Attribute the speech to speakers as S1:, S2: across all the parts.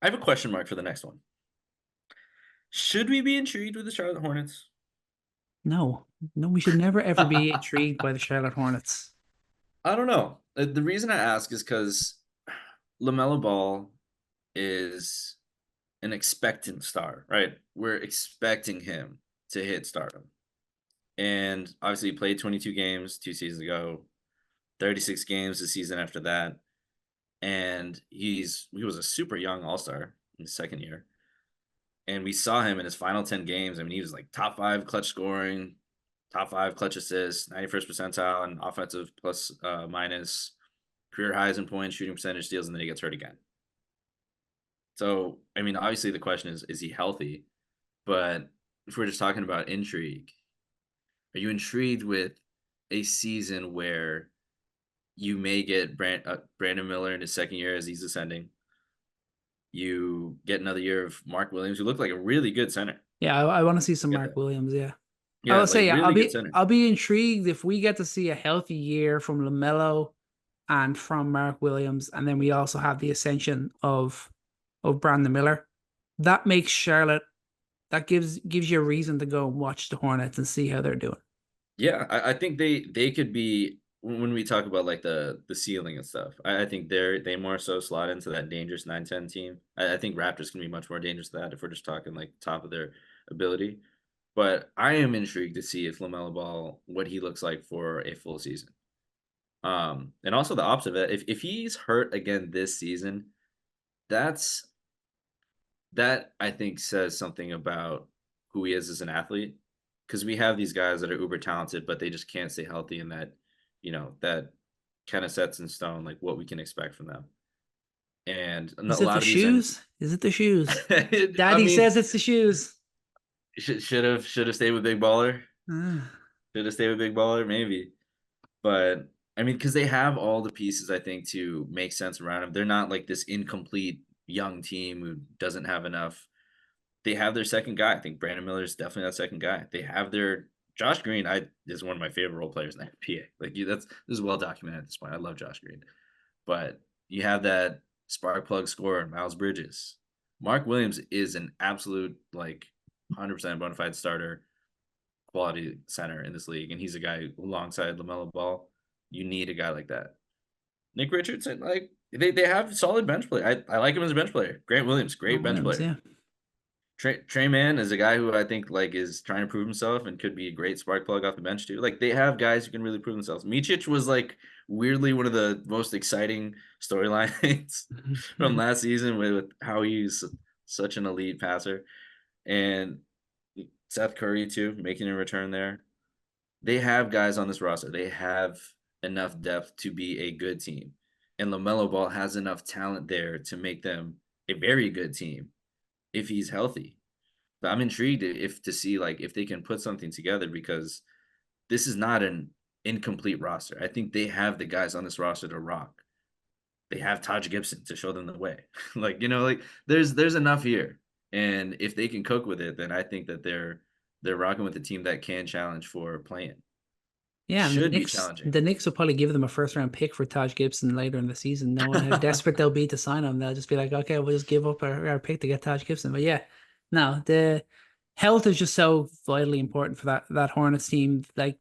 S1: I have a question mark for the next one. Should we be intrigued with the Charlotte Hornets?
S2: No, no, we should never ever be intrigued by the Charlotte Hornets.
S1: I don't know. The reason I ask is because LaMelo Ball is an expectant star, right? We're expecting him to hit stardom. And obviously, he played 22 games 2 seasons ago, 36 games the season after that. And he was a super young all-star in his second year. And we saw him in his final 10 games. I mean, he was like top five clutch scoring, top five clutch assists, 91st percentile, and offensive plus minus, career highs in points, shooting percentage, steals, and then he gets hurt again. So, I mean, obviously the question is he healthy? But if we're just talking about intrigue, are you intrigued with a season where you may get Brandon Miller in his second year as he's ascending? You get another year of Mark Williams, who looked like a really good center.
S2: Yeah, I want to see some
S1: Get
S2: Mark
S1: that?
S2: Williams. Yeah, I
S1: Yeah,
S2: will
S1: like
S2: say, yeah,
S1: really good center.
S2: I'll be intrigued if we get to see a healthy year from LaMelo and from Mark Williams, and then we also have the ascension of Brandon Miller. That makes Charlotte. That gives you a reason to go and watch the Hornets and see how they're doing.
S1: Yeah, I think they could be when we talk about like the ceiling and stuff. I think they more so slot into that dangerous 9-10 team. I think Raptors can be much more dangerous than that if we're just talking like top of their ability. But I am intrigued to see if LaMelo Ball what he looks like for a full season. And also the opposite of that, if he's hurt again this season, that's that I think says something about who he is as an athlete. Because we have these guys that are uber talented, but they just can't stay healthy, and that kind of sets in stone like what we can expect from them. And a
S2: Is it the
S1: lot of these, and
S2: shoes? Is it the shoes?
S1: I
S2: Daddy
S1: mean,
S2: says it's the shoes.
S1: should have stayed with Big Baller.
S2: Ah.
S1: Should have stayed with Big Baller, maybe. But I mean, because they have all the pieces, I think, to make sense around him. They're not like this incomplete young team who doesn't have enough. They have their second guy. I think Brandon Miller is definitely that second guy. They have their Josh Green. I is one of my favorite role players in the NBA. Like this is well documented at this point. I love Josh Green, but you have that spark plug scorer, Miles Bridges. Mark Williams is an absolute like 100% bona fide starter, quality center in this league, and he's a guy alongside LaMelo Ball. You need a guy like that. Nick Richardson, like they have solid bench play. I like him as a bench player. Grant Williams,
S2: Oh,
S1: great bench
S2: Williams,
S1: player.
S2: yeah.
S1: Trey Mann is a guy who I think like is trying to prove himself and could be a great spark plug off the bench too. Like they have guys who can really prove themselves. Micic was like weirdly one of the most exciting storylines from last season with how he's such an elite passer, and Seth Curry too making a return there. They have guys on this roster. They have enough depth to be a good team, and LaMelo Ball has enough talent there to make them a very good team if he's healthy. But I'm intrigued if to see like if they can put something together because this is not an incomplete roster. I think they have the guys on this roster to rock. They have Taj Gibson to show them the way. like there's enough here. And if they can cook with it, then I think that they're rocking with a team that can challenge for playing.
S2: Yeah, and
S1: Should be challenging.
S2: The Knicks will probably give them a first round pick for Taj Gibson later in the season, knowing how desperate they'll be to sign him. They'll just be like, okay, we'll just give up our pick to get Taj Gibson. But yeah, no, the health is just so vitally important for that Hornets team. Like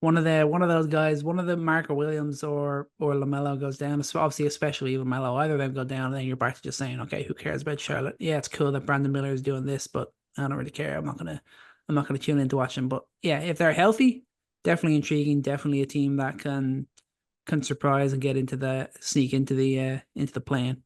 S2: one of those guys, one of the Marco Williams or LaMelo goes down. Obviously, especially LaMelo, either of them go down, and then you're back to just saying, okay, who cares about Charlotte? Yeah, it's cool that Brandon Miller is doing this, but I don't really care. I'm not gonna tune in to watch them. But yeah, if they're healthy, definitely intriguing. Definitely a team that can surprise and get into the sneak into the play-in.